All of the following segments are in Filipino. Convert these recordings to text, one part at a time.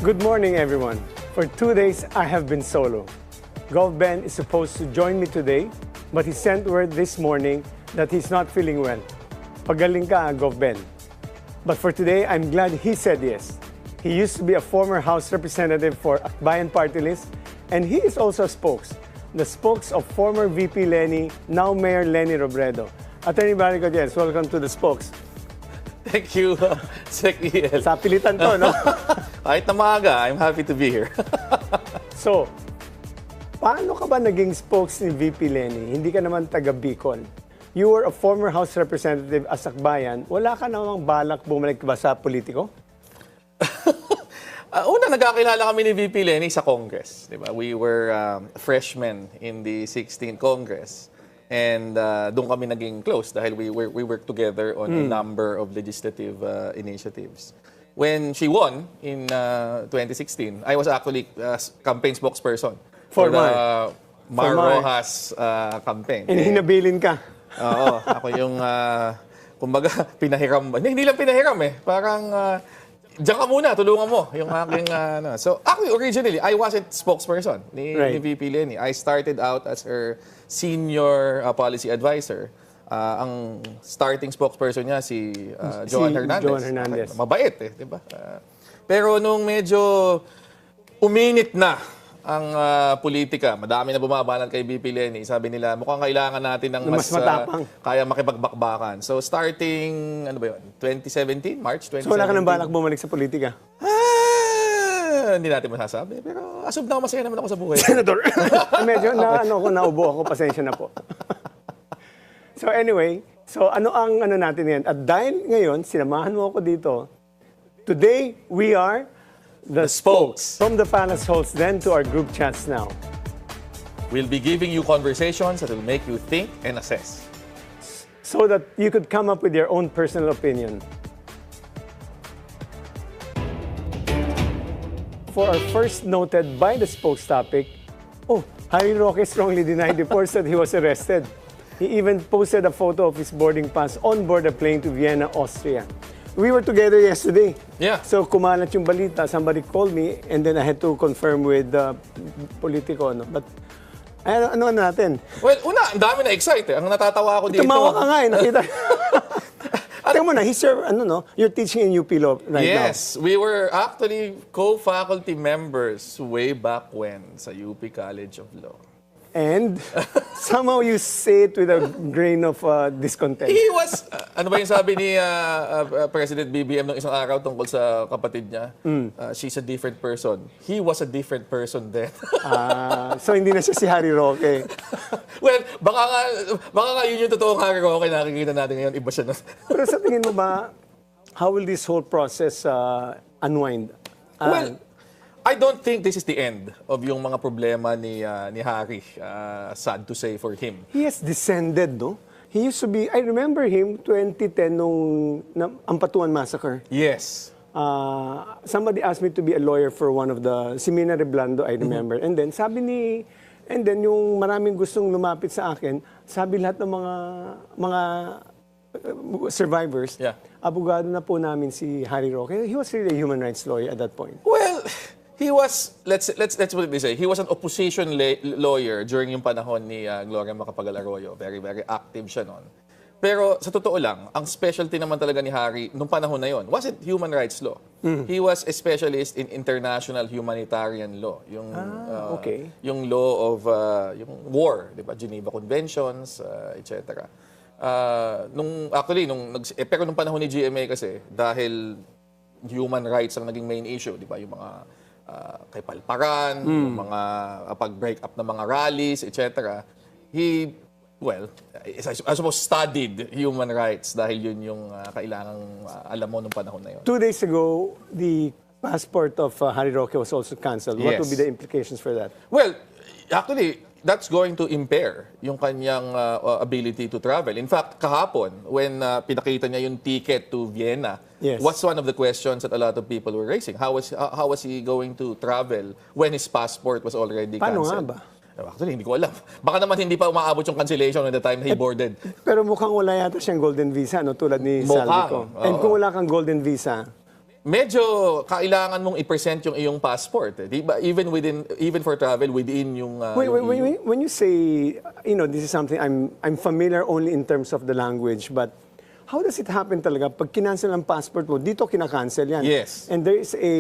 Good morning, everyone. For 2 days, I have been solo. Gov Ben is supposed to join me today, but he sent word this morning that he's not feeling well. Pagaling ka, Gov Ben. But for today, I'm glad he said yes. He used to be a former House Representative for Akbayan Party List, and he is also a spokes. The spokes of former VP Lenny, now Mayor Lenny Robredo. Attorney Barry Gutierrez, welcome to the spokes. Thank you, Sec EL. Sa pilitan to, no? Kahit na maaga, I'm happy to be here. So, paano ka ba naging spokes ni VP Lenny? Hindi ka naman taga Bicol. You were a former House Representative as Akbayan. Wala ka namang balak bumalik ba sa politiko? Una, nagkakilala kami ni VP Lenny sa Congress. Diba? We were freshmen in the 16th Congress. And doon kami naging close dahil we worked together on a number of legislative initiatives. When she won in 2016, I was actually campaign spokesperson for the Mar Rojas campaign. And hinabilin ka? Oo, ako yung, kumbaga, pinahiram. Hindi lang pinahiram eh. Parang, diyan ka muna, tulungan mo yung aking, So, actually, originally, I wasn't spokesperson ni VP Lenny. I started out as her senior policy advisor. Ang starting spokesperson niya si Joan Hernandez. Joan Hernandez. Mabait eh, di ba? Pero nung medyo uminit na ang politika, madami na bumabanat kay VP Lenny, sabi nila, mukhang kailangan natin ng mas kaya makipagbakbakan. So starting, ano ba yun, 2017, March 2017. So wala ka nang balak bumalik sa politika? Hindi natin masasabi. Pero as of now, masaya naman ako sa buhay. Senator, medyo naubo ako, pasensya na po. So anyway, so ano ang natin ngayon? At dahil ngayon, sinamahan mo ako dito, today we are the spokes. From the palace halls then to our group chats now. We'll be giving you conversations that will make you think and assess. So that you could come up with your own personal opinion. For our first noted by the spokes topic, Harry Roque strongly denied reports that he was arrested. He even posted a photo of his boarding pass on board a plane to Vienna, Austria. We were together yesterday. Yeah. So kumalat yung balita. Somebody called me and then I had to confirm with Politico. No? But ano natin? Well, una, ang dami na excite. Ang natatawa ako dito. Tumawa ka nga eh. Nakita. Tingnan mo na, you're teaching in UP Law right now. Yes, we were actually co-faculty members way back when sa UP College of Law. And somehow you say it with a grain of discontent. He was, ano ba yung sabi ni President BBM nung isang araw tungkol sa kapatid niya? She's a different person. He was a different person then. So hindi na siya si Harry Roque. Well, baka nga yun yung totoong Harry Roque nakikita natin ngayon. Iba siya na. Pero sa tingin mo ba, how will this whole process unwind? Well, I don't think this is the end of yung mga problema ni Harry. Sad to say for him. He has descended, no? He used to be, I remember him, 2010, nung Ampatuan Massacre. Yes. Somebody asked me to be a lawyer for one of the, si Mina Reblando, I remember. And then, yung maraming gustong lumapit sa akin, sabi lahat ng mga survivors, abogado na po namin si Harry Roque. He was really a human rights lawyer at that point. Well, he was, let's put it this way, he was an opposition lawyer during yung panahon ni Gloria Macapagal Arroyo. Very, very active siya noon. Pero sa totoo lang, ang specialty naman talaga ni Harry nung panahon na yon wasn't human rights law. He was a specialist in international humanitarian law. Yung law of yung war, di ba? Geneva Conventions, etc. Pero nung panahon ni GMA kasi, dahil human rights ang naging main issue, di ba? Yung mga kay palparan, yung mga pag-break up ng mga rallies, etc. He, I suppose, studied human rights dahil yun yung kailangang alam mo nung panahon na yun. 2 days ago, the passport of Harry Roque was also canceled. What would be the implications for that? Well, actually, that's going to impair yung kanyang ability to travel. In fact, kahapon, when pinakita niya yung ticket to Vienna, what's one of the questions that a lot of people were raising? How was he going to travel when his passport was already canceled? Paano nga ba? Actually, hindi ko alam. Baka naman hindi pa umaabot yung cancellation at the time he boarded. Pero mukhang wala yata siyang golden visa, no? Tulad ni Zaldy ko. And kung wala kang golden visa, medyo kailangan mong i-present yung iyong passport. Di ba? Even for travel within yung When you say, this is something I'm familiar only in terms of the language, but how does it happen talaga? Pag kinancel ang passport mo, dito kinakancel yan. Yes. And there is a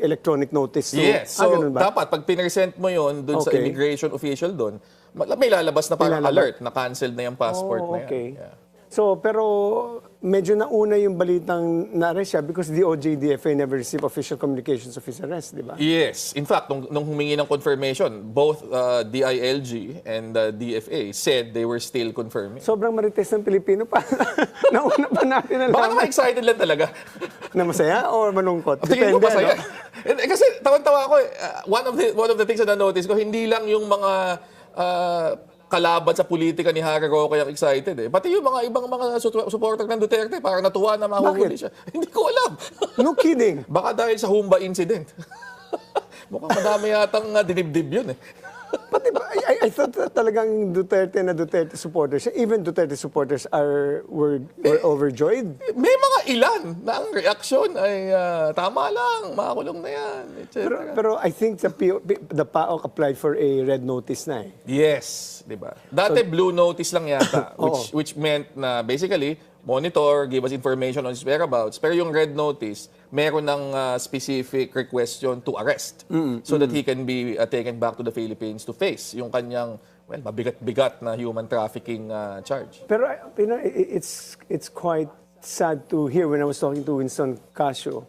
electronic notice. So, yes. So, ganun ba? dapat pag pinresent mo yon dun sa Okay. immigration official doon, may lalabas na parang alert na cancel na yung passport na yan. Okay. Yeah. So, pero medyo nauna yung balitang na-arrest siya because the DOJ, DFA never received official communications of his arrest, di ba? Yes. In fact, nung humingi ng confirmation, both DILG and DFA said they were still confirming. Sobrang marites ng Pilipino pa. Nauna pa natin Baka alam. naman excited lang talaga. Na masaya o malungkot? Tingin ko masaya. no? Kasi tawan-tawa ko, one of the things na na-notice ko, hindi lang yung mga kalaban sa politika ni Harry Roque ang excited eh. Pati yung mga ibang mga supporter ng Duterte, parang natuwa na mahuhuli siya. Hindi ko alam. No kidding. Baka dahil sa Humba incident. Mukhang madami yatang dinibdib yun eh. Pati ba, I thought that talagang Duterte na Duterte supporters, even Duterte supporters were overjoyed. May mga ilan na ang reaksyon ay tama lang, makakulong na yan, etc. Pero I think the PAOK applied for a red notice na eh. Yes, di ba? Dati blue notice lang yata, which meant na basically, monitor, give us information on his whereabouts. Pero yung red notice, meron ng specific requestion to arrest so that he can be taken back to the Philippines to face yung kanyang, mabigat-bigat na human trafficking charge. Pero it's quite sad to hear when I was talking to Winston Casio.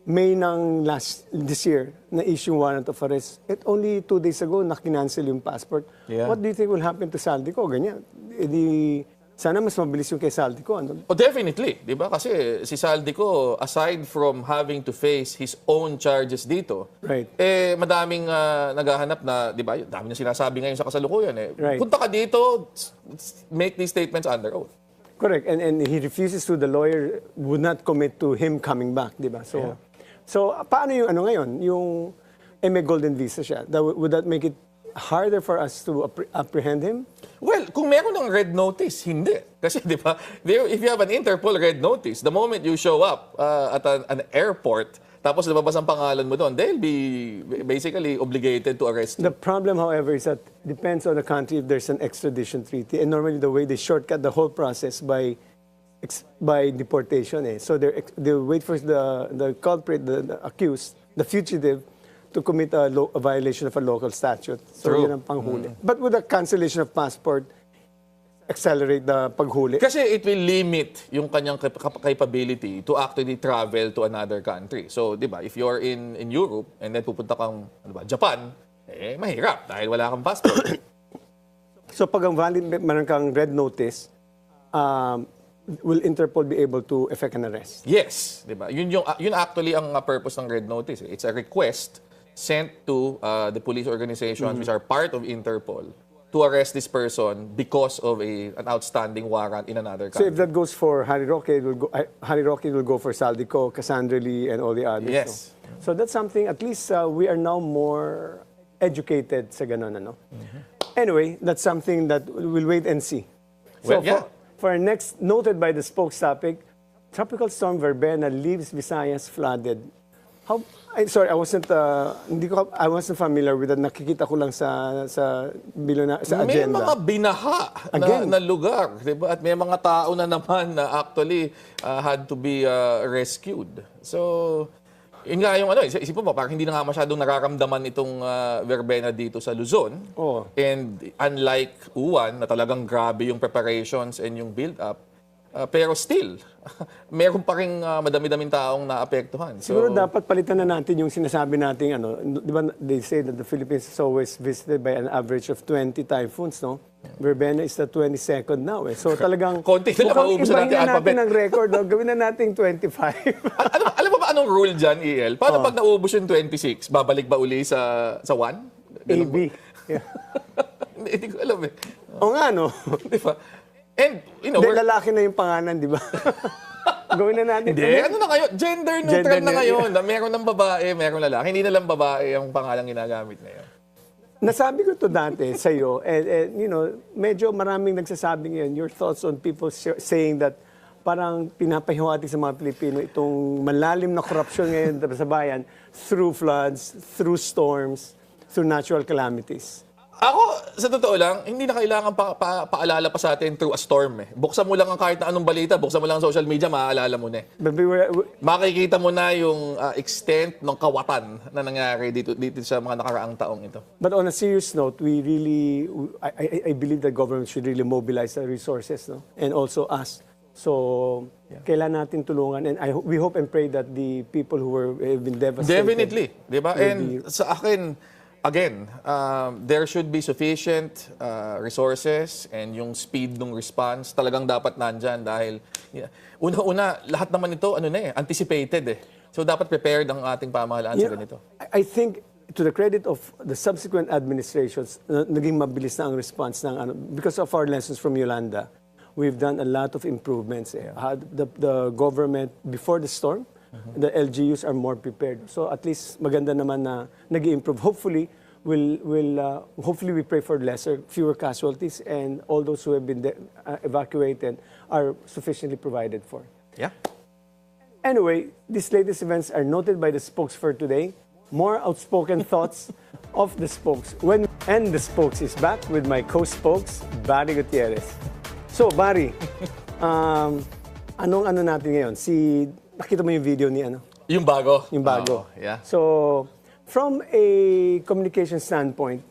May ng this year na issue warrant of arrest. Only 2 days ago na kinancel yung passport. Yeah. What do you think will happen to Zaldy ko? Ganyan. Sana mas mabilis yung kay Zaldy ko. Ano? Oh, definitely, di ba? Kasi si Zaldy ko, aside from having to face his own charges dito, Right. madaming naghahanap na, di ba? Dami na sinasabi ngayon sa kasalukuyan eh. Right. Punta ka dito, make these statements under oath. Correct. And he refuses to, the lawyer would not commit to him coming back, di ba? So paano yung ngayon? Yung may golden visa siya. Would that make it harder for us to apprehend him? Well, kung meron ng red notice, hindi. Kasi di ba, if you have an Interpol red notice, the moment you show up at an airport, tapos lumabas ang pangalan mo doon, they'll be basically obligated to arrest you. The problem, however, is that depends on the country if there's an extradition treaty. And normally the way they shortcut the whole process by deportation. So they wait for the culprit, the accused, the fugitive, to commit a violation of a local statute. So True. yun ang panghuli. But would the cancellation of passport accelerate the paghuli? Kasi it will limit yung kanyang capability to actually travel to another country. So, di ba, if you're in Europe and then pupunta kang Japan, mahirap dahil wala kang passport. So pag ang valid, meron kang red notice, will Interpol be able to effect an arrest? Yes, di ba? Yun actually ang purpose ng red notice. It's a request sent to the police organizations which are part of Interpol to arrest this person because of an outstanding warrant in another So country. if that goes for Harry Roque, Harry Roque will go for Zaldy ko, Cassandra Lee, and all the others. Yes. So that's something, at least we are now more educated sa ganun, ano? Anyway, that's something that we'll wait and see. So Well, yeah. for our next, noted by the spokes topic, Tropical Storm Verbena leaves Visayas flooded. I wasn't familiar with that. Nakikita ko lang sa agenda. May mga binaha na lugar, di ba? At may mga tao na naman na actually had to be rescued. So, yun nga yung isipin mo, parang hindi na nga masyadong nararamdaman itong verbena dito sa Luzon. Oo. And unlike Uwan, na talagang grabe yung preparations and yung build-up, pero still, meron pa rin madami-daming taong naapektuhan. Siguro dapat palitan na natin yung sinasabi nating di ba they say that the Philippines is always visited by an average of 20 typhoons, no? Verbena is the 22nd now eh. So talagang konti na lang mauubusan natin ibahin na alphabet. natin ang record, no? Gawin na nating 25. Alam mo ba anong rule dyan, EL? Paano pag naubos yung 26, babalik ba uli sa 1? AB. Yeah. Hindi ko alam eh. O nga, no? Di ba? And, lalaki na yung pangalan, di ba? Gawin na natin. Hindi, ano na kayo? Gender neutral na ngayon. Meron ng babae, meron lalaki. Hindi na lang babae ang pangalang ginagamit ngayon. Nasabi ko to dati sa iyo, and medyo maraming nagsasabi ngayon, your thoughts on people saying that parang pinapahiwatig sa mga Pilipino itong malalim na korupsyon ngayon sa bayan through floods, through storms, through natural calamities. Ako, sa totoo lang, hindi na kailangan paalala pa sa atin through a storm. Buksan mo lang ang kahit na anong balita, buksan mo lang ang social media, maaalala mo na. But Makikita mo na yung extent ng kawatan na nangyari dito sa mga nakaraang taong ito. But on a serious note, we really, I believe the government should really mobilize the resources, no? And also us. So, kailangan natin tulungan. And we hope and pray that the people who have been devastated. Definitely. Diba? And sa akin, again, there should be sufficient resources and yung speed ng response talagang dapat nandyan dahil una-una, lahat naman ito anticipated. So dapat prepared ang ating pamahalaan sa ganito. I think to the credit of the subsequent administrations, naging mabilis na ang response because of our lessons from Yolanda. We've done a lot of improvements. The government before the storm, the LGUs are more prepared. So at least maganda naman na nag-improve. Hopefully, hopefully we pray for fewer casualties, and all those who have been evacuated are sufficiently provided for. Yeah. Anyway, these latest events are noted by the spokes for today. More outspoken thoughts of the spokes. And the spokes is back with my co-spokes, Barry Gutierrez. So, Barry, anong natin ngayon? Nakita mo yung video ni Yung bago? Yung bago. Yeah. So, from a communication standpoint,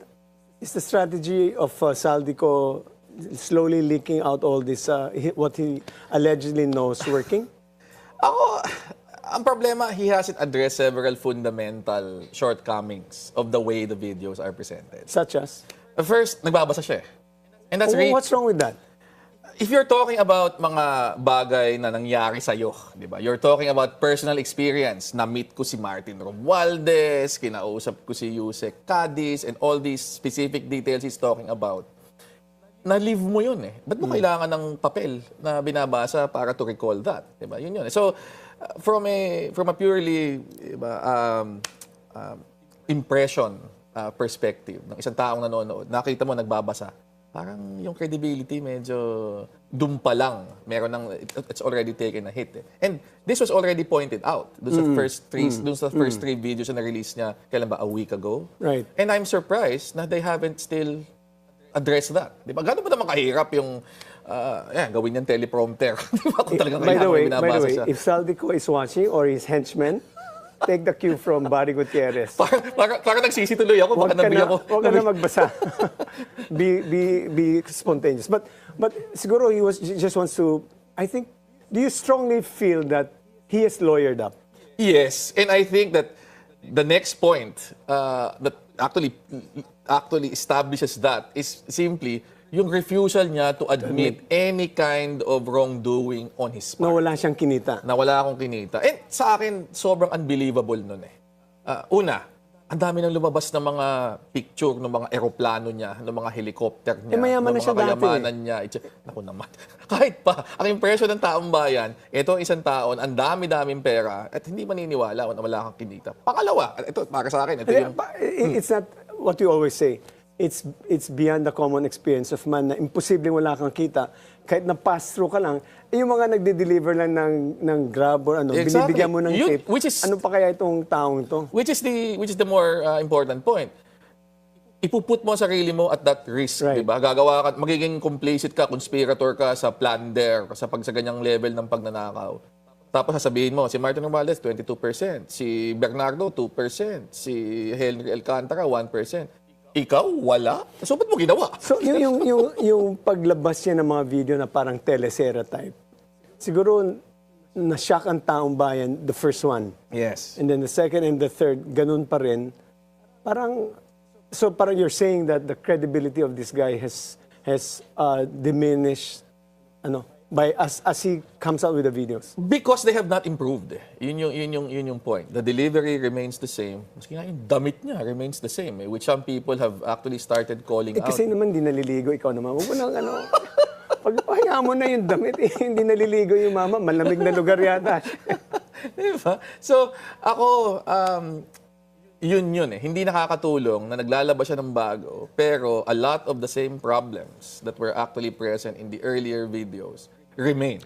is the strategy of Zaldy slowly leaking out all this, what he allegedly knows, working? Ang problema, he hasn't addressed several fundamental shortcomings of the way the videos are presented. Such as? First, nagbabasa siya. And that's What's wrong with that? If you're talking about mga bagay na nangyari sa'yo, di ba? You're talking about personal experience. Na-meet ko si Martin Romualdez, kinausap ko si Yusek Cadiz, and all these specific details he's talking about. Na-live mo yun Ba't mo kailangan ng papel na binabasa para to recall that? Di ba? Yun. So, from a purely impression perspective ng isang taong nanonood, nakita mo nagbabasa, parang yung credibility medyo dumpa lang. It's already taken a hit. And this was already pointed out doon sa first three videos na na-release niya, kailan ba? A week ago? Right. And I'm surprised na they haven't still addressed that. Di ba? Gano'n ba naman kahirap yung gawin niyang teleprompter? Di ba? Kung talagang By the way, siya. if Zaldy is watching or his henchmen, take the cue from Barry Gutierrez. Parang nagsisituloy ako. Huwag ka na magbasa. be spontaneous. But siguro just wants to, I think, do you strongly feel that he is lawyered up? Yes. And I think that the next point that actually establishes that is simply yung refusal niya to admit any kind of wrongdoing on his part. Na wala siyang kinita. Na wala akong kinita. And sa akin, sobrang unbelievable nun Una, ang dami nang lumabas ng mga picture ng mga eroplano niya, ng mga helicopter niya, mayaman na ng siya mga kayamanan niya. Naku naman. Kahit pa, ang impression ng taong bayan, ito ang isang taon, ang dami-daming pera, at hindi maniniwala na wala kang kinita. Pangalawa, ito para sa akin, ito yung... It's not what you always say. It's beyond the common experience of man na imposibleng wala kang kita. Kahit na pass-through ka lang, yung mga nagde-deliver lang ng Grab or Exactly. binibigyan mo ng tip. Ano pa kaya itong taong to? Which is the more important point. Ipuput mo ang sarili mo at that risk, Right. di ba? Gagawa ka, magiging complicit ka, conspirator ka sa plunder, sa ganyang level ng pagnanakaw. Tapos sasabihin mo, si Martin Romualdez, 22%. Si Bernardo, 2%. Si Henry Alcantara, 1%. Ikaw, wala? So, ba't mo ginawa? So, yung paglabas niya ng mga video na parang telesera type, siguro na-shock ang taong bayan, the first one. Yes. And then the second and the third, ganun pa rin. Parang you're saying that the credibility of this guy has diminished, by as he comes out with the videos. Because they have not improved. Yun yung point. The delivery remains the same. Maski nga yung damit niya remains the same. Which some people have actually started calling out. Kasi naman, di naliligo. Ikaw naman, huwag mo nang pagpahinga mo na yung damit, hindi naliligo yung mama. Malamig na lugar yata. Diba? So, ako, yun Hindi nakakatulong na naglalabas siya ng bago, pero a lot of the same problems that were actually present in the earlier videos remain.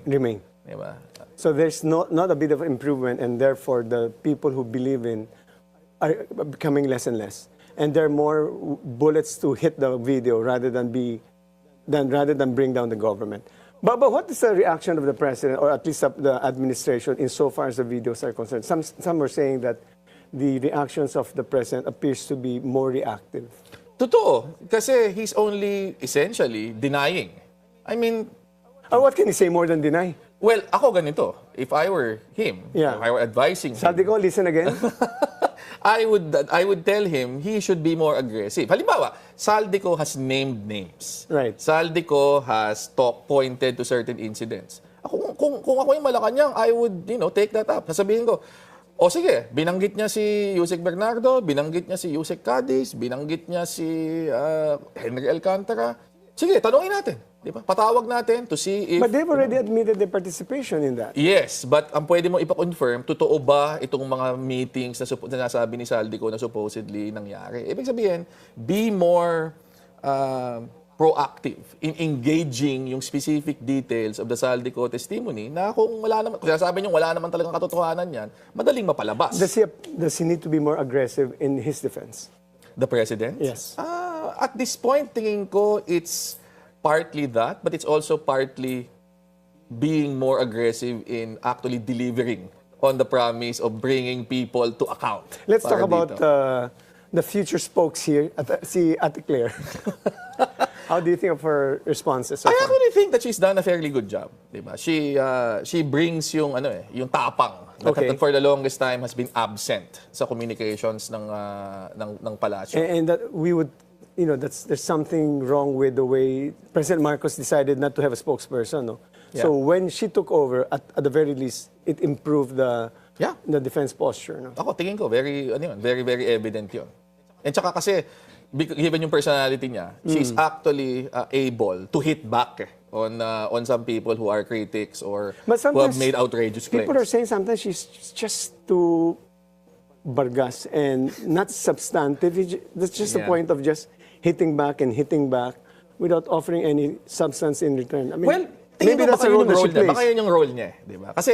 Di ba? So there's not a bit of improvement, and therefore the people who believe in are becoming less and less. And there are more bullets to hit the video rather than bring down the government. But what is the reaction of the president, or at least of the administration, insofar as the videos are concerned? Some are saying that the reactions of the president appears to be more reactive. Totoo. Kasi he's only essentially denying. I mean, What can he say more than deny? well, ako ganito. If I were him, Yeah. if I were advising him, Zaldy ko, listen again. I would tell him he should be more aggressive. Halimbawa, Saldico has named names. Right. Saldico has pointed to certain incidents. Ako, kung ako yung Malacanang, I would, take that up. Sasabihin ko, o sige, binanggit niya si Yusek Bernardo, binanggit niya si Yusek Cadiz, binanggit niya si Henry Alcantara. Sige, tanungin natin. Di ba? Patawag natin to see if... But they've already admitted their participation in that. Yes, but ang pwede mo ipa-confirm, totoo ba itong mga meetings na nasabi ni Saldico na supposedly nangyari? Ibig sabihin, be more proactive in engaging yung specific details of the Saldico testimony na kung sabi niyo wala naman talagang katotohanan yan, madaling mapalabas. Does he need to be more aggressive in his defense? The President? Yes. At this point, tingin ko it's partly that, but it's also partly being more aggressive in actually delivering on the promise of bringing people to account. Let's talk Para about dito. the future spokes here, si Ate Claire. How do you think of her responses so I far? actually think that she's done a fairly good job, di ba? She brings yung yung tapang Okay. that for the longest time has been absent sa communications ng palasyo. And that we would, there's something wrong with the way President Marcos decided not to have a spokesperson. No? Yeah. So when she took over, at the very least, it improved the defense posture. No? Ako, tingin ko, very, very evident yun. And tsaka kasi, given yung personality niya, she's actually able to hit back on some people who are critics or But who have sometimes made outrageous claims. people are saying sometimes she's just too bargas and not substantive. That's just the Yeah. point of just hitting back without offering any substance in return. I mean, Well, tingin maybe ko that's baka a yun role yung that role she niya. plays. Baka yun yung role niya, di ba? Kasi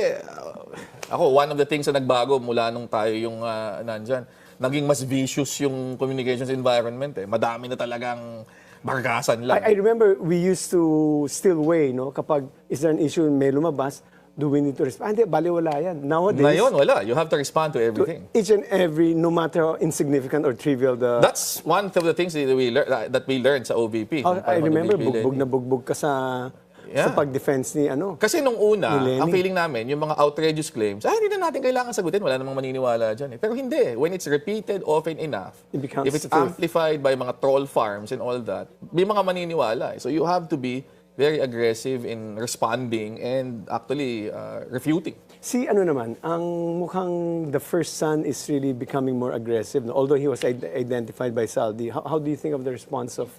ako, one of the things na nagbago mula nung tayo yung nandyan, naging mas vicious yung communications environment. Madami na talagang bargasan lang. I remember we used to still weigh, kapag is there an issue may lumabas, do we need to respond? Hindi, baliwala yan. Nowadays, Ngayon, wala. You have to respond to everything. each and every, no matter how insignificant or trivial the... That's one of the things that we learned sa OVP. I remember, OVP bugbog na bugbog ka sa pag-defense ni Kasi nung una, Ni Lenny. ang feeling namin, yung mga outrageous claims, hindi na natin kailangan sagutin, wala namang maniniwala dyan. Pero hindi. When it's repeated often enough, It becomes if it's truth. amplified by mga troll farms and all that, may mga maniniwala. So you have to be very aggressive in responding and actually refuting. Si naman, ang mukhang the first son is really becoming more aggressive. No? Although he was identified by Zaldy. How do you think of the response of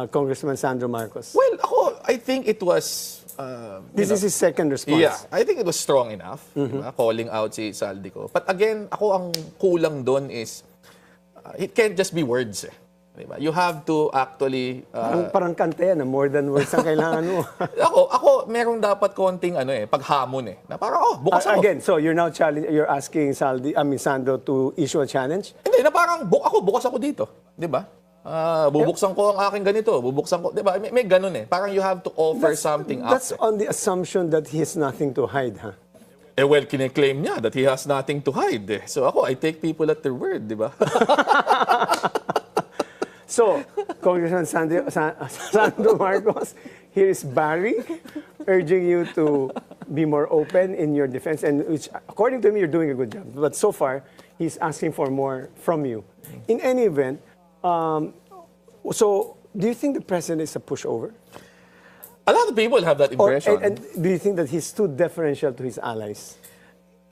Congressman Sandro Marcos? Well, I think it was... This is his second response. Yeah, I think it was strong enough, diba? Calling out si Saldico. But again, ako ang kulang doon is, it can't just be words. Diba? You have to actually... Parang kanta yan, more than words ang kailangan mo. ako merong dapat konting paghamon na parang, bukas ako. Again, so you're now you're asking Sandro to issue a challenge? Hindi, na parang, bukas ako dito. Diba? Bubuksan ko ang aking ganito, bubuksan ko, diba? May ganun Parang you have to offer something up. That's on the assumption that he has nothing to hide, huh? Well, kine-claim niya that he has nothing to hide. So ako, I take people at their word, di ba? So, Congressman Sandro Marcos, here is Barry urging you to be more open in your defense, and which, according to me, you're doing a good job. But so far, he's asking for more from you. In any event, so do you think the president is a pushover? A lot of people have that impression. And do you think that he's too deferential to his allies?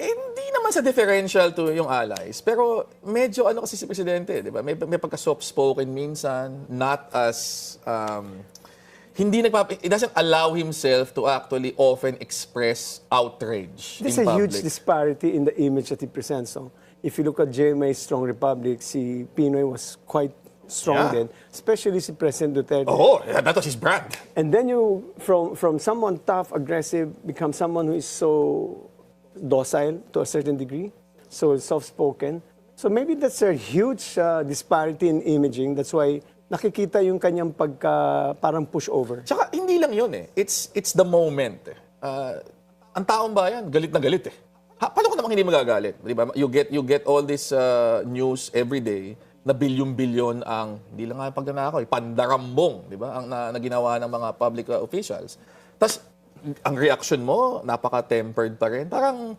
Hindi naman sa differential to yung allies. Pero medyo kasi si Presidente, di ba? May pagka-soft-spoken minsan, not as... it doesn't allow himself to actually often express outrage There's in a public. huge disparity in the image that he presents. So if you look at JMA's Strong Republic, si Pinoy was quite strong Yeah. din, especially si President Duterte. Oh, yeah, that was his brand. And then you, from someone tough, aggressive, become someone who is so docile to a certain degree, so soft-spoken. So maybe that's a huge disparity in imaging. That's why nakikita yung kanyang parang pushover. Tsaka hindi lang yun eh. It's the moment eh. Ang taong bayan, galit na galit eh. Paano ko namang hindi magagalit? Di ba? You get all this news every day na bilyon-bilyon ang, hindi lang nga pagnanakaw, pandarambong, di ba? Ang na ginawa ng mga public officials. Tapos, ang reaction mo, napaka-tempered pa rin. Parang,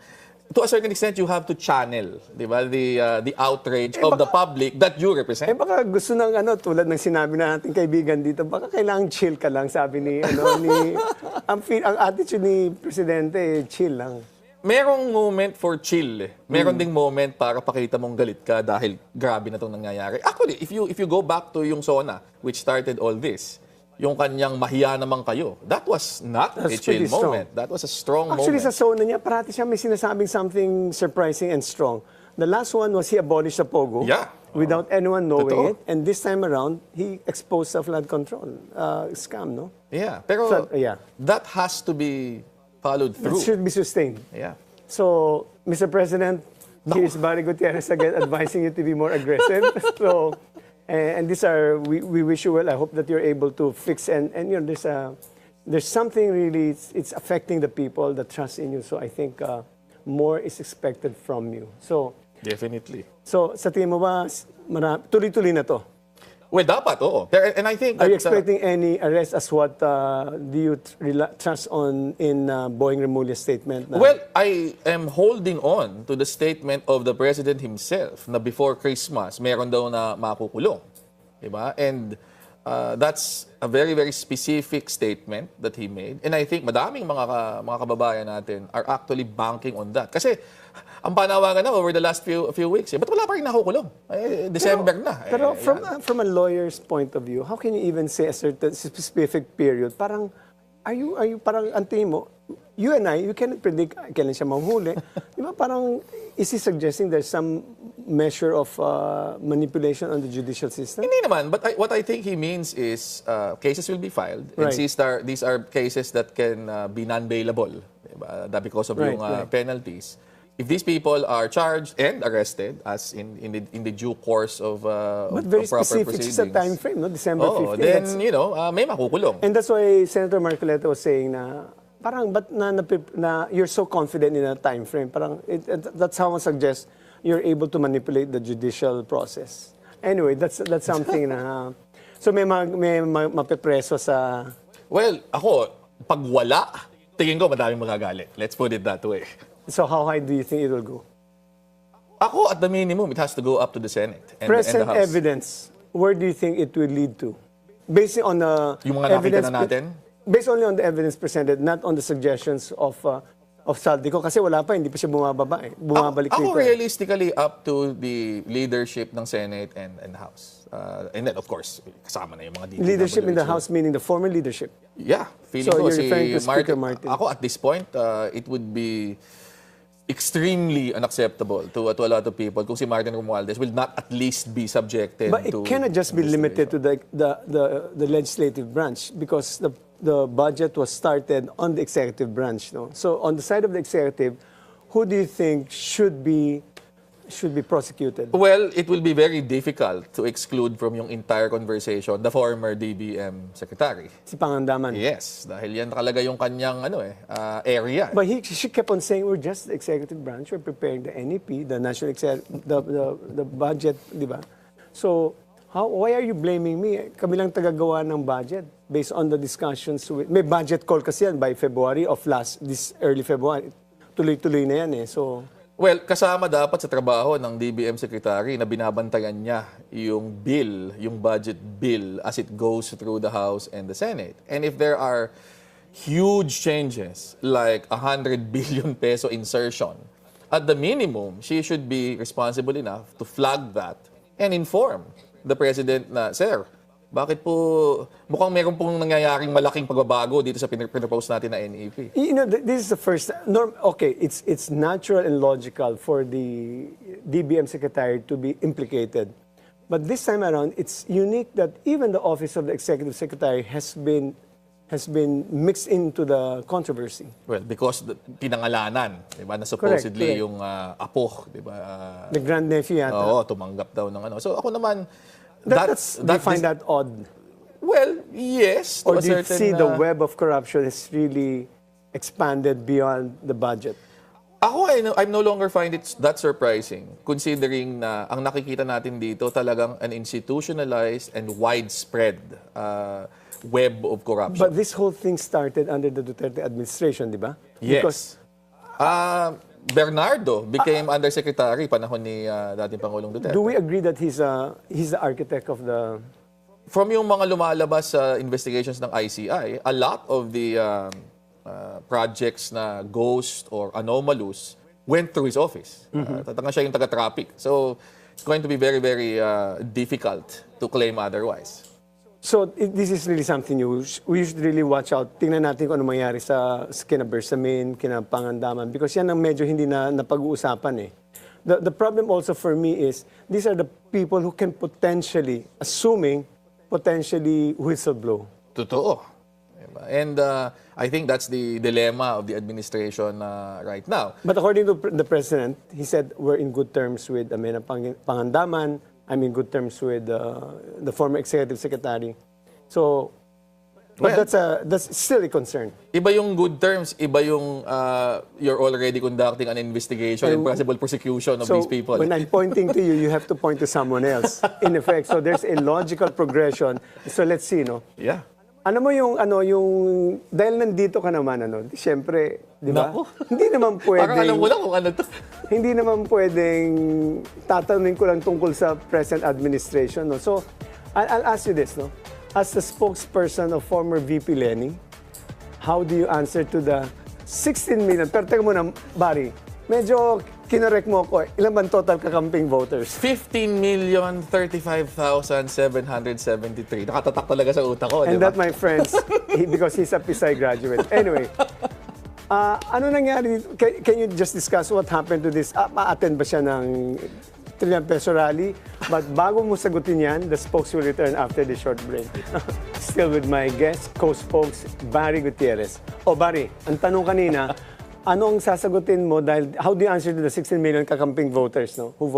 to a certain extent, you have to channel, di ba? The outrage of the public that you represent. Baka gusto ng tulad ng sinabi na nating kaibigan dito, baka kailangan chill ka lang, sabi ni, ang attitude ni Presidente, chill lang. Merong moment for chill eh. Meron ding moment para pakita mong galit ka dahil grabe na itong nangyayari. Actually, if you go back to yung SONA, which started all this, yung kanyang mahiya naman kayo, that was not a chill moment. That was a strong Actually, moment. sa SONA niya, parati siya may sinasabing something surprising and strong. The last one was he abolished the POGO without anyone knowing it. And this time around, he exposed the flood control scam, no? Yeah, pero that has to be followed through. It should be sustained. Yeah. So, Mr. President, here's Barry Gutierrez again advising you to be more aggressive. So, and these are, we wish you well. I hope that you're able to fix and there's something really, it's affecting the people, the trust in you. So I think more is expected from you. So, definitely. So, sa tingin mo ba, tuloy-tuloy na to? Well, dapat, oo. And I think Are you expecting any arrest as what do you trust on in Boeing Remulla's statement? Well, I am holding on to the statement of the President himself na before Christmas, meron daw na makukulong. Diba? And that's a very, very specific statement that he made. And I think madaming mga kababayan natin are actually banking on that. Kasi ang panawagan na over the last few weeks, ba't wala pa rin nakukulong? December na. Pero from a lawyer's point of view, how can you even say a certain specific period? Parang, are you parang antay mo, you and I, you cannot predict kailan siya mahuhuli. Di ba parang, is he suggesting there's some measure of manipulation on the judicial system? Hindi naman, but what I think he means is cases will be filed. And these are cases that can be non-bailable. Diba? Because of yung penalties. If these people are charged and arrested, as in the due course of but very proper specific proceedings, sa time frame, no? December 15. Then, may makukulong. And that's why Senator Marcoleta was saying na, parang, but na you're so confident in a time frame. Parang, that's how I suggest you're able to manipulate the judicial process. Anyway, that's something na, so may mapepreso sa... Well, ako, pag wala, tingin ko madaming magagalit. Let's put it that way. So how high do you think it will go? Ako, at the minimum, it has to go up to the Senate and Present the House. evidence, where do you think it will lead to? Based on the yung mga evidence nakita na natin? Based only on the evidence presented, not on the suggestions of Zaldy ko. Kasi wala pa, hindi pa siya bumababa eh. Bumabalik Ako dito. realistically up to the leadership ng Senate and House. And then, of course, kasama na yung mga DPWH. Leadership in the House, meaning the former leadership. Yeah. Feeling So ko you're referring to Speaker Martin. Ako, at this point, it would be extremely unacceptable to a lot of people kung si Martin Romualdez will not at least be subjected But it to... cannot just be limited to the legislative branch because the budget was started on the executive branch. No? So on the side of the executive, who do you think should be prosecuted? Well, it will be very difficult to exclude from yung entire conversation the former DBM secretary. Si Pangandaman. Yes, dahil yan talaga yung kanyang area. But she kept on saying, we're just the executive branch. We're preparing the NEP, the national the budget, di ba? So, why are you blaming me? Kami lang tagagawa ng budget based on the discussions. May budget call kasi yan by February of this early February. Tuloy-tuloy na yan eh. So, well, kasama dapat sa trabaho ng DBM Secretary na binabantayan niya yung bill, yung budget bill as it goes through the House and the Senate. And if there are huge changes like 100 billion peso insertion, at the minimum, she should be responsible enough to flag that and inform the President na, Sir, bakit po mukhang meron pong nangyayaring malaking pagbabago dito sa pinapropose natin na NEP? You know, this is the first okay, it's natural and logical for the DBM secretary to be implicated. But this time around, it's unique that even the office of the executive secretary has been mixed into the controversy. Well, because pinangalanan, di ba, na supposedly Correct. yung apo, di ba? The grandnephew yata. Oo, tumanggap daw ng ano. So ako naman, Do you find that odd? well, yes, to Or a do you certain... see the web of corruption has really expanded beyond the budget? Ako, I'm no longer find it that surprising considering na ang nakikita natin dito talagang an institutionalized and widespread web of corruption. But this whole thing started under the Duterte administration, di ba? Yes. Bernardo became undersecretary panahon ni dating Pangulong Duterte. Do we agree that he's the architect of the... From yung mga lumalabas sa investigations ng ICI, a lot of the projects na ghost or anomalous went through his office. Tatanga siya yung taga-traffic. So, it's going to be very, very difficult to claim otherwise. So, this is really something we should really watch out. Tingnan natin kung ano mangyari sa kina Bersamin, kina Pangandaman, because yan ang medyo hindi na napag-uusapan eh. The problem also for me is, these are the people who can potentially whistleblow. Totoo. Diba? And I think that's the dilemma of the administration right now. But according to the president, he said we're in good terms with Amena Pangandaman. I'm in good terms with the former executive secretary. So, but Well, that's still a concern. Iba yung good terms, iba yung you're already conducting an investigation and possible prosecution of So these people. when I'm pointing to you, you have to point to someone else. In effect, so there's a logical progression. So let's see, no. Yeah. Ano mo yung dahil nandito ka naman siyempre, di ba? Naku. Hindi naman Parang alam pwedeng mo lang kung ano to. hindi naman pwedeng tatanungin ko lang tungkol sa present administration, no. So I'll ask you this, no. As the spokesperson of former VP Lenny, how do you answer to the 16 million? Pero teka muna, Barry, medyo kinorek mo ako. Ilan ba total kakamping voters? 15,035,773. Nakatatak talaga sa utak ko, And di ba? that, my friends, because he's a PSI graduate. Anyway, ano nangyari dito? Can you just discuss what happened to this? Ma-attend ba siya ng trillion peso rally? But bago mo sagutin yan, the spokes will return after the short break. Still with my guest, co-spokes, Barry Gutierrez. Oh, Barry, ang tanong kanina, ano ang sasagutin mo dahil how do you answer to the 16 million kakamping voters, no, who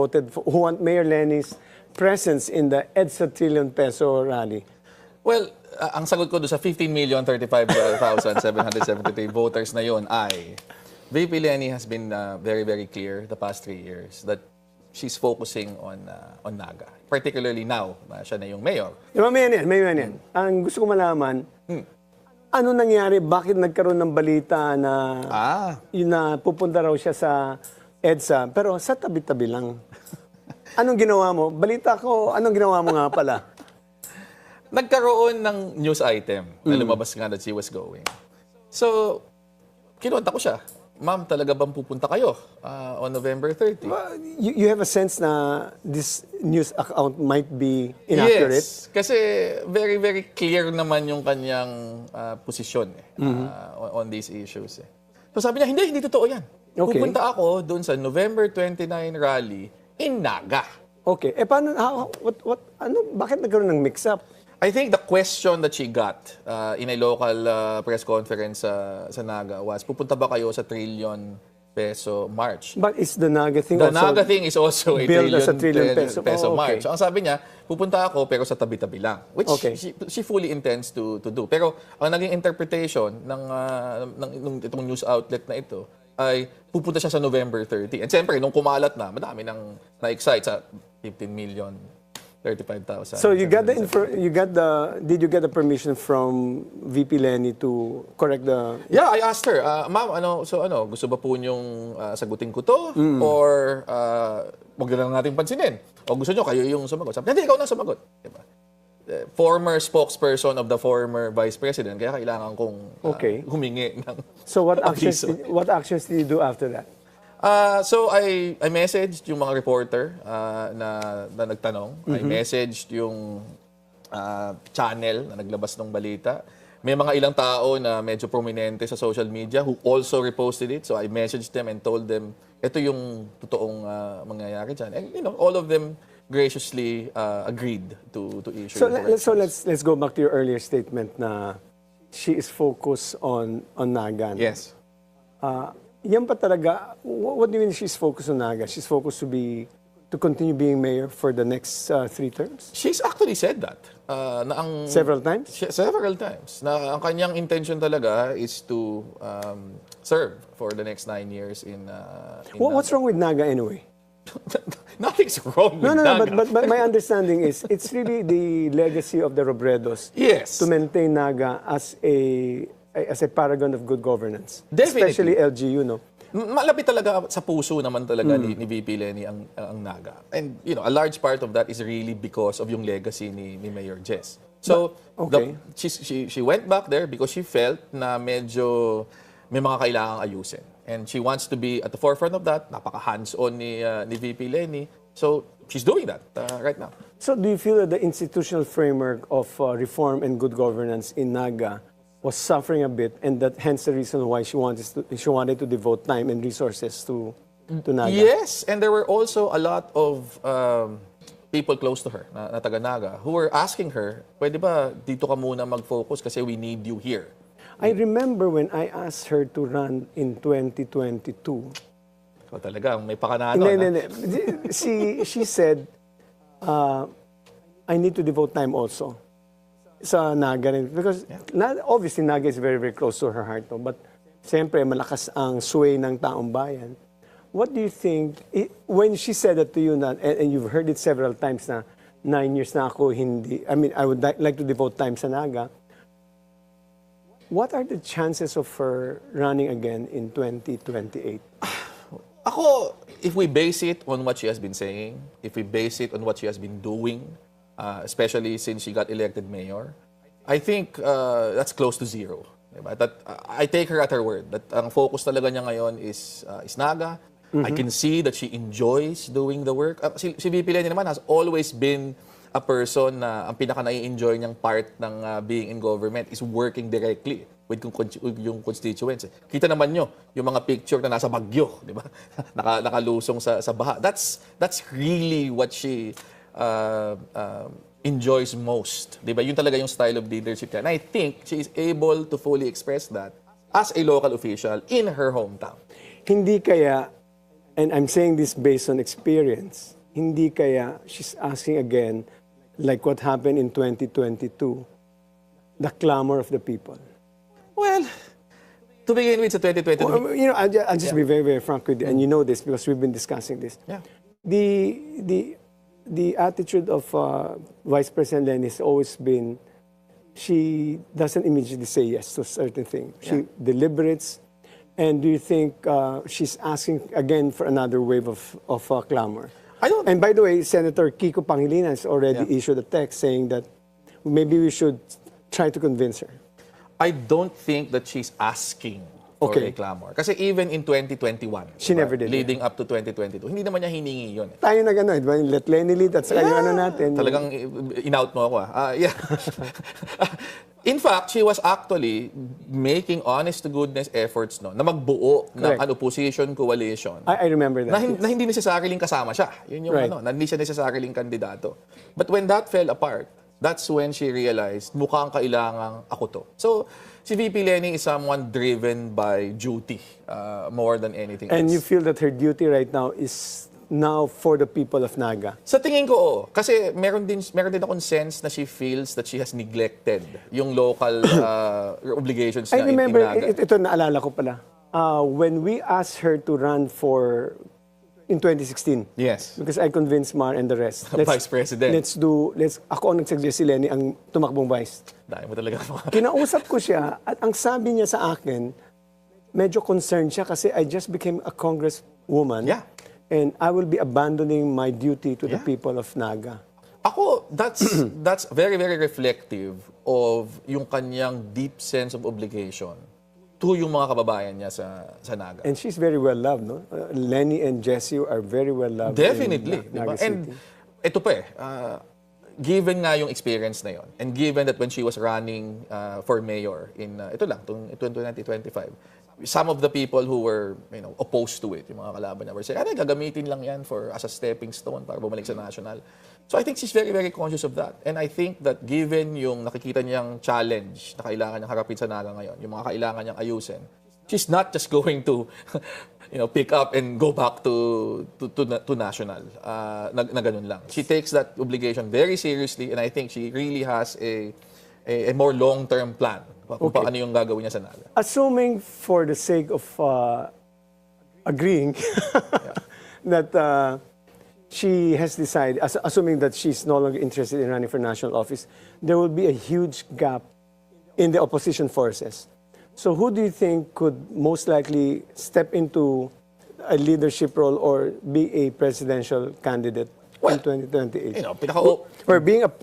want Mayor Lenny's presence in the EDSA trillion peso rally? Well, ang sagot ko doon sa 15,035,773 voters na yon ay VP Lenny has been very, very clear the past 3 years that she's focusing on Naga. Particularly now, na siya na yung mayor. May yan. Ang gusto ko malaman, ano nangyari? Bakit nagkaroon ng balita na yun na pupunta raw siya sa EDSA, pero sa tabi-tabi lang? Anong ginawa mo? Balita ko, anong ginawa mo nga pala? Nagkaroon ng news item na lumabas nga that she was going. So, kinonta ko siya. Ma'am, talaga bang pupunta kayo on November 30? You have a sense na this news account might be inaccurate? Yes, kasi very, very clear naman yung kanyang posisyon on these issues. So sabi niya, hindi totoo yan. Okay. Pupunta ako doon sa November 29 rally in Naga. Okay. Paano, bakit nagkaroon ng mix-up? I think the question that she got in a local press conference sa Naga was, pupunta ba kayo sa trillion peso march? But is the Naga thing The also Naga thing is also a billed as a trillion peso march. So, ang sabi niya, pupunta ako pero sa tabi-tabi lang. Which she fully intends to do. Pero ang naging interpretation ng itong news outlet na ito ay pupunta siya sa November 30. And siyempre, nung kumalat na, madami nang na-excite sa 15,035,000. So did you get the permission from VP Lenny to correct the... Yeah, I asked her, ma'am, gusto ba po niyong sagutin ko to? Or wag na lang natin pansinin? O gusto niyo kayo yung sumagot? Sabi, hindi, ikaw na sumagot. Diba? Former spokesperson of the former vice president, kaya kailangan kong humingi ng So what actions did you do after that? So I messaged yung mga reporter na nagtanong. I messaged yung channel na naglabas ng balita. May mga ilang tao na medyo prominente sa social media who also reposted it. So I messaged them and told them, ito yung totoong mangyayari dyan. And all of them graciously agreed to issue. So, the let's go back to your earlier statement na she is focused on Naga. Yes. Yan pa talaga, what do you mean she's focused on Naga? She's focused to continue being mayor for the next 3 terms? She's actually said that. Several times? Several times. Na ang kanyang intention talaga is to serve for the next 9 years in What's wrong with Naga anyway? Nothing's wrong with No, Naga. but my understanding is it's really the legacy of the Robredos Yes. to maintain Naga as a paragon of good governance. Definitely. Especially LGU, no? Malapit talaga sa puso naman talaga ni VP Lenny ang Naga. And a large part of that is really because of yung legacy ni Mayor Jess. So, okay. she went back there because she felt na medyo may mga kailangang ayusin. And she wants to be at the forefront of that. Napaka-hands-on ni VP Lenny. So, she's doing that right now. So, do you feel that the institutional framework of reform and good governance in Naga was suffering a bit, and that hence the reason why she wanted to devote time and resources to Naga? Yes, and there were also a lot of people close to her na taga-Naga who were asking her, pwede ba dito ka muna mag-focus kasi we need you here. I remember when I asked her to run in 2022. So talagang may pakanano. Hindi. She said, I need to devote time also sa Naga rin. Because obviously Naga is very, very close to her heart. No? But siyempre malakas ang sway ng taong bayan. What do you think, when she said that to you, and you've heard it several times na 9 years na ako hindi, I would like to devote time sa Naga. What are the chances of her running again in 2028? Ako, if we base it on what she has been saying, if we base it on what she has been doing, especially since she got elected mayor, I think that's close to zero. Diba? That, I take her at her word. That ang focus talaga niya ngayon is Naga. I can see that she enjoys doing the work. Si VP Lenny naman has always been a person na ang pinaka nai-enjoy niyang part ng being in government is working directly with yung constituents. Kita naman nyo yung mga picture na nasa Bagyo, di ba? Nakalusong sa baha. That's really what she enjoys most. Di ba? Yun talaga yung style of leadership niya. And I think she is able to fully express that as a local official in her hometown. Hindi kaya, and I'm saying this based on experience, hindi kaya she's asking again, like what happened in 2022, the clamor of the people. Well, to begin with, sa 2022... Well, I'll just be very, very frank with you, and you know this because we've been discussing this. Yeah. The attitude of Vice President Lenny has always been, she doesn't immediately say yes to certain things. She deliberates. And do you think she's asking again for another wave of clamor? I don't. And by the way, Senator Kiko Pangilinan has already issued a text saying that maybe we should try to convince her. I don't think that she's asking for a clamor. Kasi even in 2021, she never did. Leading up to 2022, hindi naman niya hiningi yun. Tayo let Lenny lead at saka yung ano natin. Talagang in-out mo ako. Yeah. In fact, she was actually making honest-to-goodness efforts na magbuo ng an opposition coalition. I remember that. Na hindi necessarily kasama siya. Yun yung na hindi siya necessarily kandidato. But when that fell apart, that's when she realized, mukhang kailangang ako to. So, si VP Lenny is someone driven by duty more than anything else. And you feel that her duty right now is now for the people of Naga? Sa tingin ko, kasi meron din akong sense na she feels that she has neglected yung local obligations niya I remember, in Naga. Ito naalala ko pala. When we asked her to run in 2016. Yes. Because I convinced Mar and the rest. Vice President. Ako ang nagsuggest si Lenny ang tumakbong vice. Dahil mo talaga. Kinausap ko siya at ang sabi niya sa akin, medyo concerned siya kasi I just became a congresswoman. Yeah. And I will be abandoning my duty to the people of Naga. Ako, that's very, very reflective of yung kanyang deep sense of obligation to yung mga kababayan niya sa Naga. And she's very well loved, no? Lenny and Jessie are very well loved. Definitely. In Naga City. And ito pa given nga yung experience na yon, and given that when she was running for mayor in, ito lang, 2025, some of the people who were, opposed to it, yung mga kalaban niya, were saying, gagamitin lang yan as a stepping stone para bumalik sa national. So I think she's very, very conscious of that. And I think that given yung nakikita niyang challenge na kailangan niyang harapin sa Naga ngayon, yung mga kailangan niyang ayusin, she's not just going to, pick up and go back to national. Na ganun lang. She takes that obligation very seriously, and I think she really has a more long-term plan kung paano yung gagawin niya sa Naga. Assuming for the sake of agreeing that she has decided, assuming that she's no longer interested in running for national office, there will be a huge gap in the opposition forces. So who do you think could most likely step into a leadership role or be a presidential candidate in 2028?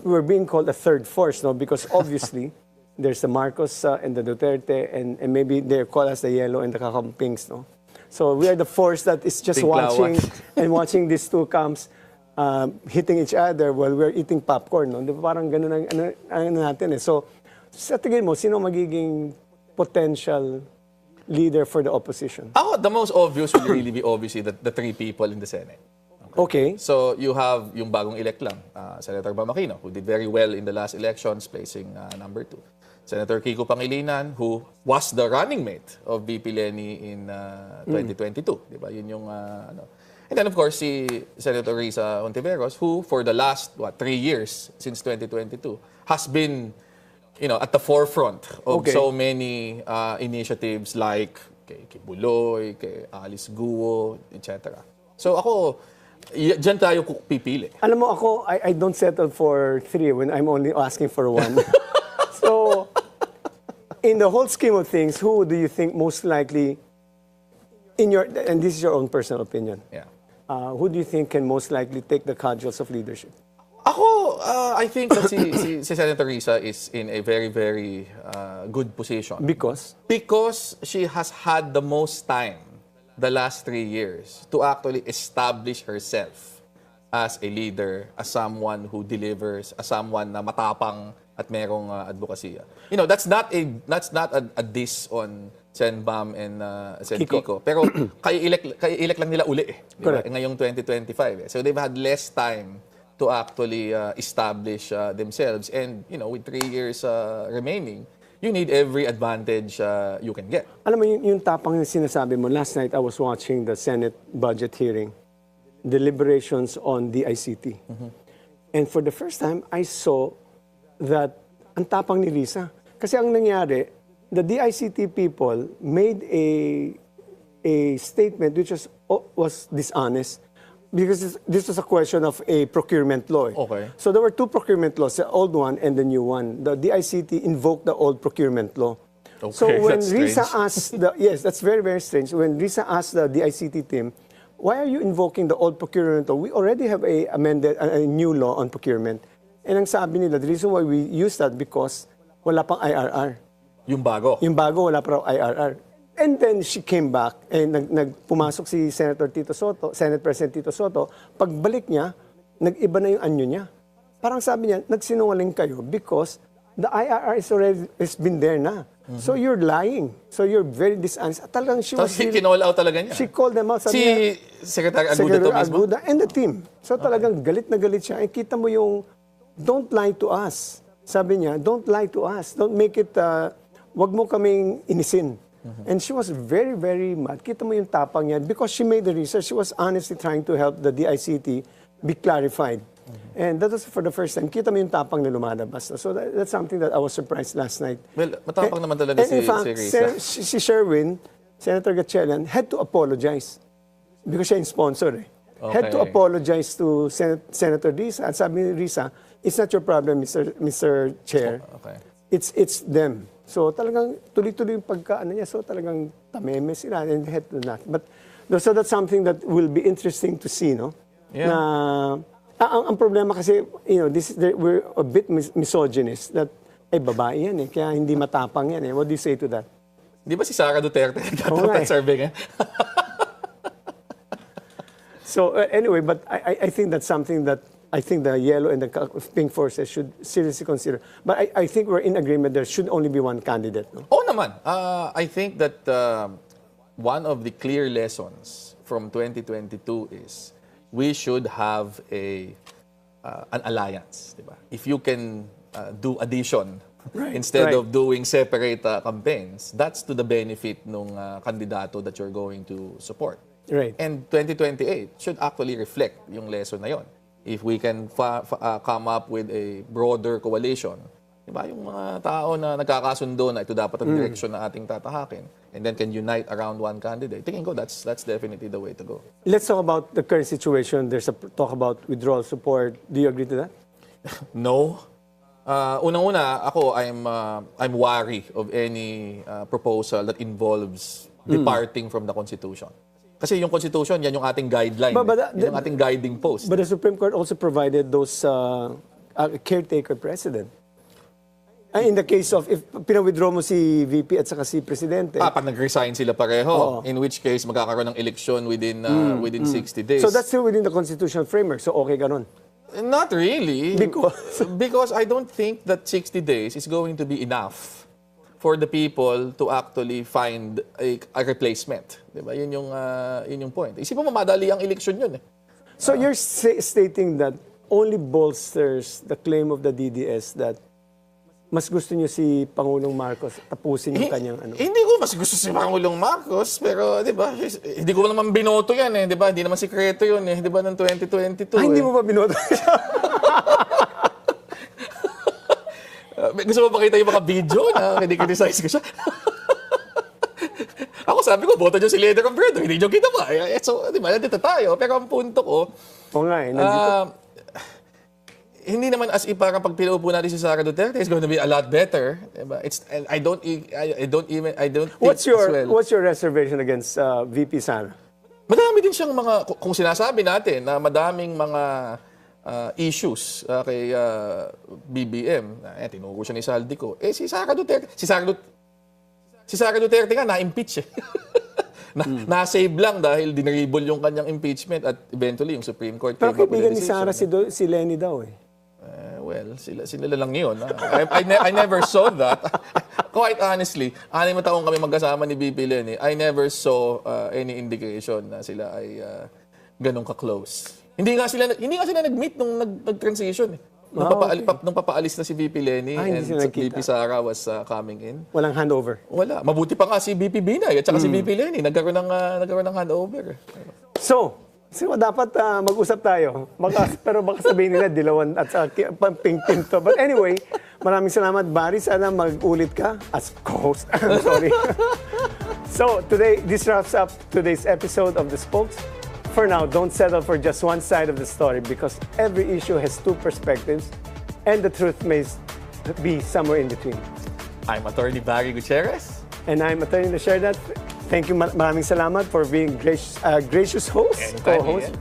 We're being called a third force, no? Because obviously there's the Marcos and the Duterte, and maybe they're called as the yellow and the kakampings, no? So we are the force that is just watching these two camps hitting each other while we're eating popcorn, no? Di ba parang ganun ang natin eh. So sa tingin mo, sino magiging potential leader for the opposition? The most obvious will really be obviously the three people in the Senate. Okay. So you have yung bagong elect lang, Senator Bamakino, who did very well in the last elections, placing number 2. Senator Kiko Pangilinan, who was the running mate of VP Lenny in 2022. Di ba? Yun yung ano. And then of course, si Senator Risa Hontiveros, who for the last 3 years, since 2022, has been at the forefront of so many initiatives like kay Buloy, kay Alice Guo, etc. So ako, dyan tayo pipili. Alam mo ako, I don't settle for 3 when I'm only asking for 1. So, in the whole scheme of things, who do you think most likely, and this is your own personal opinion, who do you think can most likely take the cudgels of leadership? Ako, I think that si Senator Risa is in a very, very good position. Because? Because she has had the most time the last 3 years to actually establish herself as a leader, as someone who delivers, as someone na matapang at merong advokasya. That's not a diss on Sen Bam and Sen Kiko. Pero kay-elect lang nila uli diba? Ngayong 2025. So they've had less time to actually establish themselves. And, with 3 years remaining, you need every advantage you can get. Alam mo, yung tapang na sinasabi mo, last night I was watching the Senate budget hearing, deliberations on the ICT. And for the first time, I saw that ang tapang ni Risa. Kasi ang nangyari, the DICT people made a statement which was dishonest. Because this was a question of a procurement law. Okay. So there were 2 procurement laws, the old one and the new one. The DICT invoked the old procurement law. Okay, so when that's Risa strange. asked, yes, that's very, very strange. When Risa asked the DICT team, why are you invoking the old procurement law? We already have a new law on procurement. And ang sabi nila, the reason why we use that because wala pang IRR. Yung bago? Yung bago, wala pa raw IRR. And then she came back and pumasok si Senator Tito Soto, Senate President Tito Soto. Pagbalik niya, nag-iba na yung anyo niya. Parang sabi niya, nagsinungaling kayo because the IRR has been there na. So you're lying. So you're very dishonest. At talagang she was kinall out talaga niya. She called them out. Si Secretary Aguda to mismo? Aguda and the team. So talagang galit na galit siya. Kita mo yung, don't lie to us. Sabi niya, don't lie to us. Don't make it, wag mo kaming inisin. And she was very, very mad. Kita mo yung tapang niya. Because she made the research, she was honestly trying to help the DICT be clarified. And that was for the first time. Kita mo yung tapang na lumalabas. So that's something that I was surprised last night. Well, matapang naman talaga si Risa. Si Sherwin, Senator Gatchalian, had to apologize. Because siya yung sponsor eh. Okay. Had to apologize to Senator Risa. At sabi ni Risa, it's not your problem, Mr. Chair. Okay. It's them. So talagang tuloy-tuloy yung pagkaano niya. So talagang tameme sila and had to not. But so that's something that will be interesting to see, no? Yeah. Na ang problema kasi, we're a bit misogynist that ay babae yan eh, kaya hindi matapang yan eh. What do you say to that? Di ba si Sara Duterte nagtatapang survey nga? So anyway, but I think that's something that I think the yellow and the pink forces should seriously consider. But I think we're in agreement there should only be one candidate. No? Oo naman. I think that one of the clear lessons from 2022 is we should have an alliance. Diba? If you can do addition instead of doing separate campaigns, that's to the benefit ng kandidato that you're going to support. Right. And 2028 should actually reflect yung lesson na yon. If we can come up with a broader coalition, diba, yung mga tao na nagkakasundo na ito dapat ang direksyon na ating tatahakin, and then can unite around one candidate, tingin ko that's definitely the way to go. Let's talk about the current situation. There's a talk about withdrawal support. Do you agree to that? No. Unang-una, ako, I'm wary of any proposal that involves departing from the Constitution. Kasi yung Constitution, yan yung ating guideline. Yan yung ating guiding post. But the Supreme Court also provided those caretaker president. In the case of, if pinawithdraw mo si VP at saka si Presidente. Pag nag-resign sila pareho, in which case magkakaroon ng eleksyon within 60 days. So that's still within the constitutional framework. So okay ka nun? Not really. Because I don't think that 60 days is going to be enough for the people to actually find a replacement. Diba? Yun yung point. Isipin mo, madali ang eleksyon yun. So you're stating that only bolsters the claim of the DDS that mas gusto niyo si Pangulong Marcos tapusin yung kanyang ano? Hindi ko mas gusto si Pangulong Marcos, pero di ba, hindi ko naman binoto yan di ba? Hindi naman sikreto yun di ba, ng 2022. Hindi mo ba binoto siya? Gusto mo pakita yung mga video na kinikriticize ko siya? Ako sabi ko, boto nyo si Leader of Bredo, hindi nyo ginawa. So, di ba, nandito tayo. Pero ang punto ko, nandito. Hindi naman as if parang pag pinaupo natin si Sara Duterte, it's going to be a lot better. Diba? I don't think What's your reservation against VP Sara? Madami din siyang mga, kung sinasabi natin na madaming mga issues kay BBM, tinuro siya ni Zaldy ko. Si Sara Duterte nga na-impeach na-save lang dahil dinribble yung kanyang impeachment at eventually yung Supreme Court. Pero kaibigan ni Sara si Lenny daw Well, sila lang yun. I never saw that. Quite honestly, 6 na taong kami magkasama ni BP Lenny, I never saw any indication na sila ay ganun ka-close. Hindi nga sila nag-meet nung nag-transition. Nung papaalis na si VP Lenny and VP Sara was coming in. Walang handover? Wala. Mabuti pa nga si VP Binay at saka si VP Lenny. Nagkaroon ng handover. So dapat mag-usap tayo. Pero baka sabihin nila, dilawan at ping-ping to. But anyway, maraming salamat, Barry. Sana mag-ulit ka as co-host. Sorry. So, this wraps up today's episode of The Spokes. For now, don't settle for just one side of the story because every issue has two perspectives and the truth may be somewhere in between. I'm Attorney Barry Gutierrez. And I'm Attorney Nasher. Thank you, maraming salamat for being gracious host, co-host.